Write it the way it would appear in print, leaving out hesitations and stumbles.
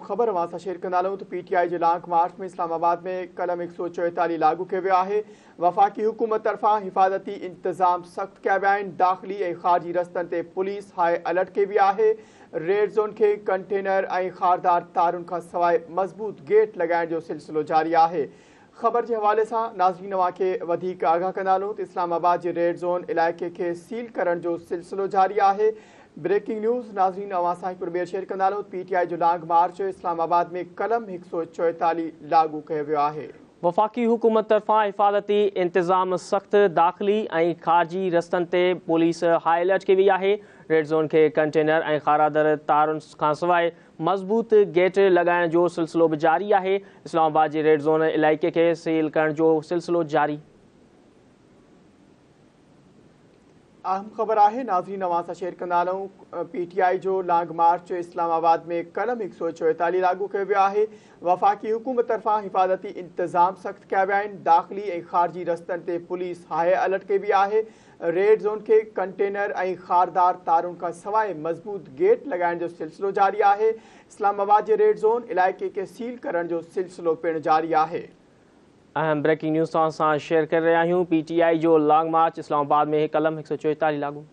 ख़बर अवां शेयर कंदा तो PTI जे लॉन्ग मार्च में इस्लामाबाद में कलम 144 लागू किया वियो आहे। वफ़ाक़ी हुकूमत तरफ़ां हिफ़ाज़ती इंतज़ाम सख़्त किया विया आहिनि। दाख़िली ऐं ख़ारजी रस्तनि ते पुलिस हाई अलर्ट कई वई आहे। रेड ज़ोन खे कंटेनर ऐं खारदार तारुनि खां सवाइ मज़बूत गेट लॻाइण जो सिलसिलो जारी आहे। ख़बर के हवाले से नाज़रीन अवांखे वधीक आगाह कंदा तो इस्लामाबाद के रेड ज़ोन इलाके के सील करण जो सिलसिलो जारी है। ब्रेकिंग न्यूज़ नाज़रीन अवां सां हिकु ॿियो शेयर कंदा PTI जो लॉन्ग मार्च इस्लामाबाद में कलम 144 लागू किया वियो आहे। वफ़ाक़ी हुकूमत तरफ़ां हिफ़ाज़ती इंतज़ाम सख़्त दाख़िली ऐं ख़ारजी रस्तनि ते पुलिस हाई अलर्ट कई वई आहे। रेड ज़ोन के कंटेनर ऐं खारादर तारुनि खां सवाइ मज़बूत गेट लॻाइण जो सिलसिलो भी जारी है। इस्लामाबाद जे रेड ज़ोन इलाइक़े के सील करण जो सिलसिलो जारी। अहम ख़बर है नाज़रीन अवां सां शेयर कंदा PTI जो लॉन्ग मार्च इस्लामाबाद में कलम 144 लागू किया वियो आहे। वफ़ाक़ी हुकूमत तरफ़ां हिफ़ाज़ती इंतज़ाम सख़्त किया विया आहिनि। दाख़िली ऐं ख़ारजी रस्तनि ते पुलिस हाई अलर्ट कई वई आहे। रेड ज़ोन के कंटेनर ऐं खारदार तारुनि खां सवाइ मज़बूत गेट लॻाइण जो सिलसिलो जारी है। इस्लामाबाद जे रेड ज़ोन इलाइक़े के सील करण जो सिलसिलो पिणु जारी है। अहम ब्रेकिंग न्यूज़ तव्हां सां शेयर कर रहा हूँ। PTI जो लॉन्ग मार्च इस्लामाबाद में कलम 144 लागू।